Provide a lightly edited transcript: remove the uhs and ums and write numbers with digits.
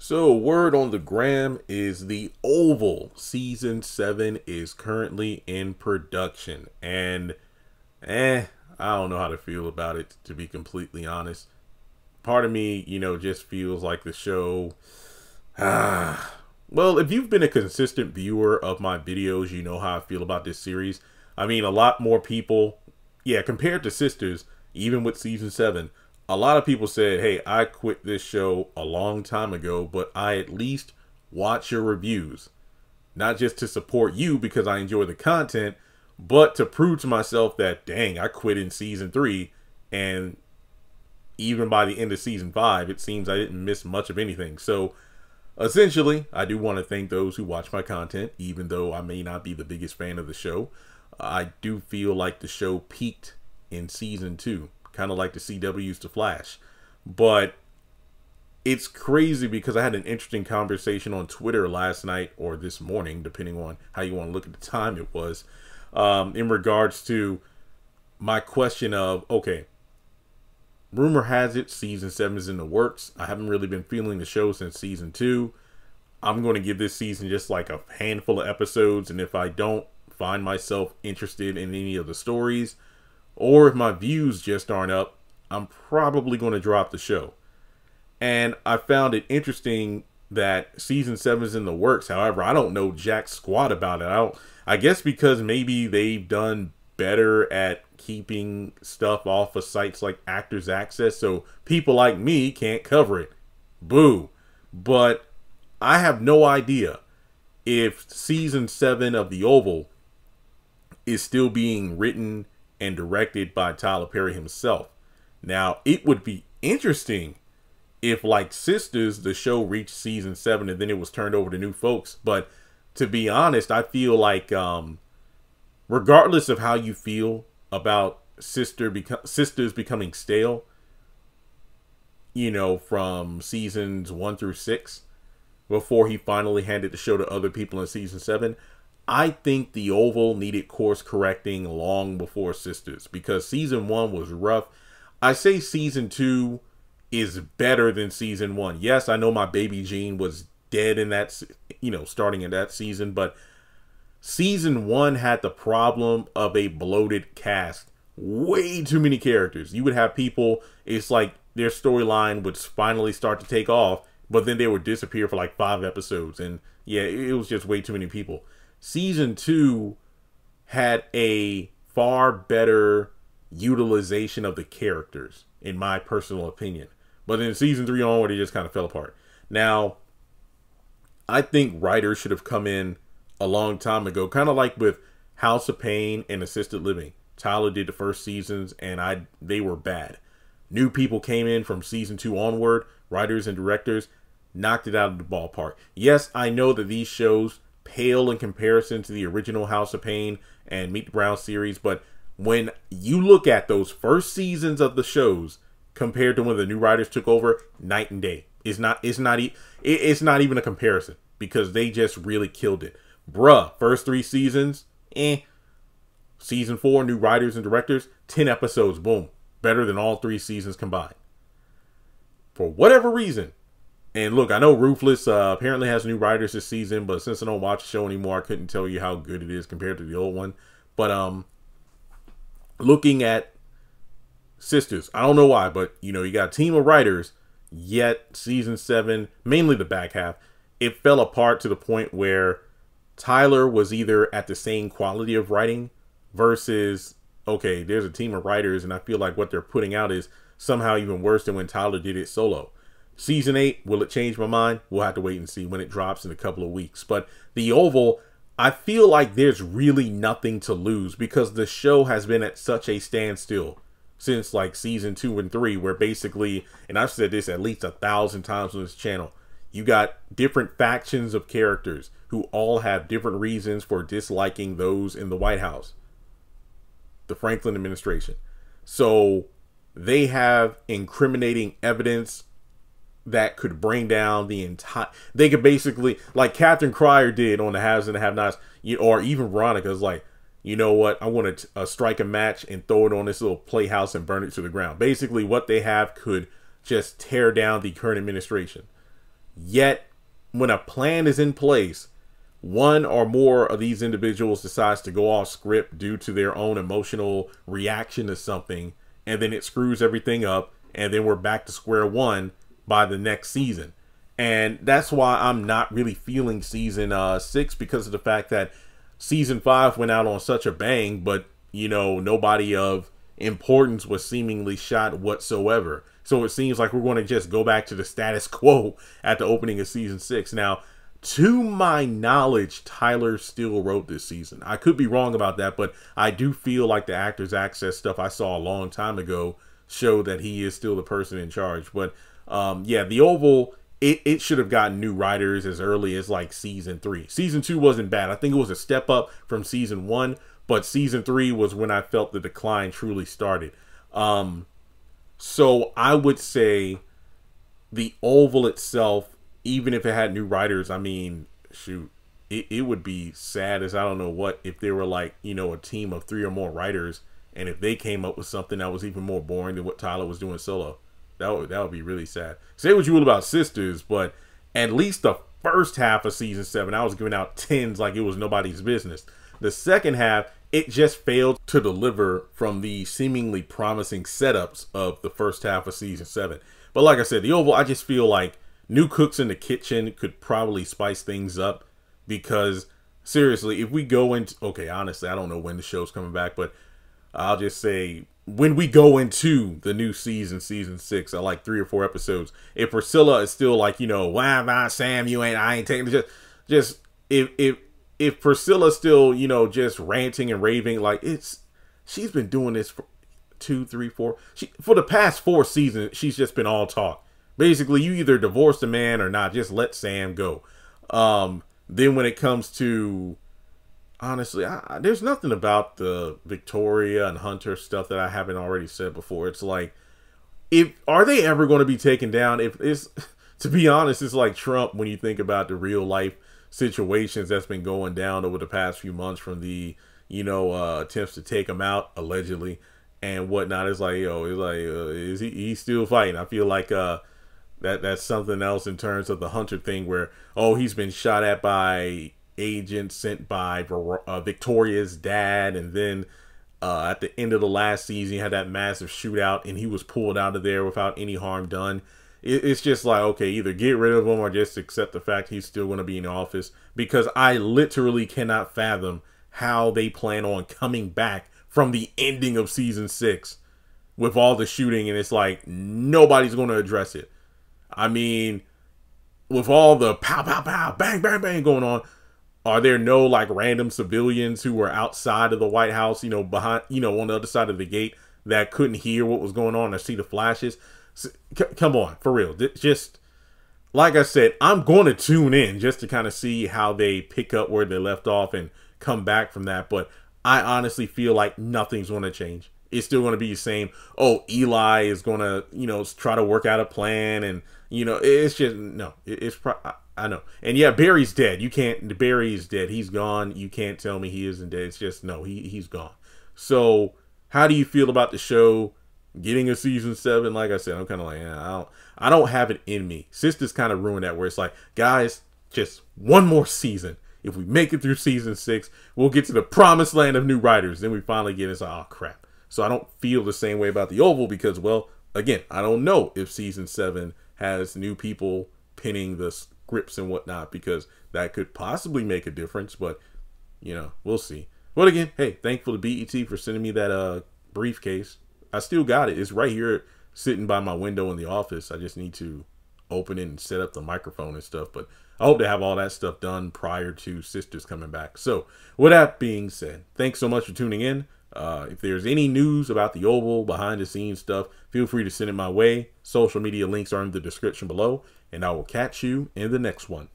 So, word on the gram is the Oval Season 7 is currently in production. And, I don't know how to feel about it, to be completely honest. Part of me, just feels like the show... Well, if you've been a consistent viewer of my videos, you know how I feel about this series. I mean, a lot more people... Yeah, compared to Sisters, even with Season 7... A lot of people said, hey, I quit this show a long time ago, but I at least watch your reviews. Not just to support you because I enjoy the content, but to prove to myself that, dang, I quit in Season 3. And even by the end of Season 5, it seems I didn't miss much of anything. So, essentially, I do want to thank those who watch my content, even though I may not be the biggest fan of the show. I do feel like the show peaked in Season 2. Kind of like the CW's to Flash. But it's crazy because I had an interesting conversation on Twitter last night or this morning, depending on how you want to look at the time it was, in regards to my question of, okay, rumor has it Season 7 is in the works. I haven't really been feeling the show since Season 2. I'm going to give this season just like a handful of episodes, and if I don't find myself interested in any of the stories, or if my views just aren't up, I'm probably going to drop the show. And I found it interesting that Season 7 is in the works. However, I don't know jack squat about it. I guess because maybe they've done better at keeping stuff off of sites like Actors Access, so people like me can't cover it. Boo. But I have no idea if Season 7 of The Oval is still being written and directed by Tyler Perry himself. Now, it would be interesting if, like Sisters, the show reached Season 7 and then it was turned over to new folks. But to be honest, I feel like regardless of how you feel about Sisters becoming stale, from Seasons 1 through 6, before he finally handed the show to other people in Season 7, I think The Oval needed course correcting long before Sisters, because Season 1 was rough. I say Season 2 is better than Season 1. Yes, I know my baby Jean was dead in that, starting in that season, but Season 1 had the problem of a bloated cast. Way too many characters. You would have people, it's like their storyline would finally start to take off, but then they would disappear for like 5 episodes. And yeah, it was just way too many people. Season 2 had a far better utilization of the characters, in my personal opinion. But then Season 3 onward, it just kind of fell apart. Now, I think writers should have come in a long time ago, kind of like with House of Pain and Assisted Living. Tyler did the first seasons, and they were bad. New people came in from Season 2 onward, writers and directors, knocked it out of the ballpark. Yes, I know that these shows pale in comparison to the original House of Pain and Meet the Brown series, but when you look at those first seasons of the shows compared to when the new writers took over, night and day. It's not even a comparison, because they just really killed it. Bruh, first 3 seasons, Season 4, new writers and directors, 10 episodes, boom. Better than all 3 seasons combined. For whatever reason. And look, I know Ruthless apparently has new writers this season, but since I don't watch the show anymore, I couldn't tell you how good it is compared to the old one. But looking at Sisters, I don't know why, but you got a team of writers, yet Season 7, mainly the back half, it fell apart to the point where Tyler was either at the same quality of writing versus, okay, there's a team of writers and I feel like what they're putting out is somehow even worse than when Tyler did it solo. Season 8, will it change my mind? We'll have to wait and see when it drops in a couple of weeks. But The Oval, I feel like there's really nothing to lose, because the show has been at such a standstill since like Season 2 and 3, where basically, and I've said this at least 1,000 times on this channel, you got different factions of characters who all have different reasons for disliking those in the White House, the Franklin administration. So they have incriminating evidence that could bring down the entire... They could basically, like Catherine Cryer did on the Haves and the Have-Nots, or even Veronica's like, you know what, I want to strike a match and throw it on this little playhouse and burn it to the ground. Basically, what they have could just tear down the current administration. Yet, when a plan is in place, one or more of these individuals decides to go off script due to their own emotional reaction to something, and then it screws everything up, and then we're back to square one by the next season. And that's why I'm not really feeling season 6, because of the fact that season 5 went out on such a bang, but nobody of importance was seemingly shot whatsoever. So it seems like we're going to just go back to the status quo at the opening of season 6. Now, to my knowledge, Tyler still wrote this season. I could be wrong about that, but I do feel like the Actors Access stuff I saw a long time ago showed that he is still the person in charge. But yeah, the Oval, it should have gotten new writers as early as like season 3. Season 2 wasn't bad. I think it was a step up from season 1, but season 3 was when I felt the decline truly started. So I would say the Oval itself, even if it had new writers, I mean, shoot, it would be sad as I don't know what if there were like, a team of 3 or more writers, and if they came up with something that was even more boring than what Tyler was doing solo. That would be really sad. Say what you will about Sisters, but at least the first half of season 7, I was giving out 10s like it was nobody's business. The second half, it just failed to deliver from the seemingly promising setups of the first half of season 7. But like I said, the Oval, I just feel like new cooks in the kitchen could probably spice things up, because seriously, if we go into, okay, honestly, I don't know when the show's coming back, but I'll just say when we go into the new season 6, I like 3 or 4 episodes, if Priscilla is still like, why, Sam, I ain't taking just if Priscilla's still, just ranting and raving, like she's been doing this for 2, 3, 4, for the past 4 seasons, she's just been all talk. Basically, you either divorce the man or not. Just let Sam go. Then when it comes to, honestly, there's nothing about the Victoria and Hunter stuff that I haven't already said before. It's like, are they ever going to be taken down? If it's, to be honest, it's like Trump when you think about the real life situations that's been going down over the past few months, from the attempts to take him out allegedly and whatnot. It's like, is he's still fighting? I feel like that's something else in terms of the Hunter thing, where he's been shot at by agents sent by Victoria's dad, and then at the end of the last season he had that massive shootout and he was pulled out of there without any harm done. It's just like, okay, either get rid of him or just accept the fact he's still going to be in office, because I literally cannot fathom how they plan on coming back from the ending of season 6 with all the shooting, and it's like nobody's going to address it. I mean, with all the pow, pow, pow, bang, bang, bang going on, are there no like random civilians who were outside of the White House, behind, on the other side of the gate, that couldn't hear what was going on or see the flashes? Come on, for real. Just like I said, I'm going to tune in just to kind of see how they pick up where they left off and come back from that. But I honestly feel like nothing's going to change. It's still going to be the same. Oh, Eli is going to, try to work out a plan, and it's just, no, I know. And yeah, Barry's dead. Barry is dead. He's gone. You can't tell me he isn't dead. It's just, no, he's gone. So how do you feel about the show getting a season 7? Like I said, I'm kind of like, I don't have it in me. Sisters kind of ruined that, where it's like, guys, just one more season. If we make it through season 6, we'll get to the promised land of new writers. Then we finally get it. It's like, oh crap. So I don't feel the same way about the Oval, because, well, again, I don't know if season 7 has new people pinning the scripts and whatnot, because that could possibly make a difference, but we'll see. But again, hey, thankful to BET for sending me that briefcase. I still got it. It's right here sitting by my window in the office. I just need to open it and set up the microphone and stuff, but I hope to have all that stuff done prior to Sisters coming back. So with that being said, thanks so much for tuning in. If there's any news about the Oval, behind the scenes stuff, feel free to send it my way. Social media links are in the description below, and I will catch you in the next one.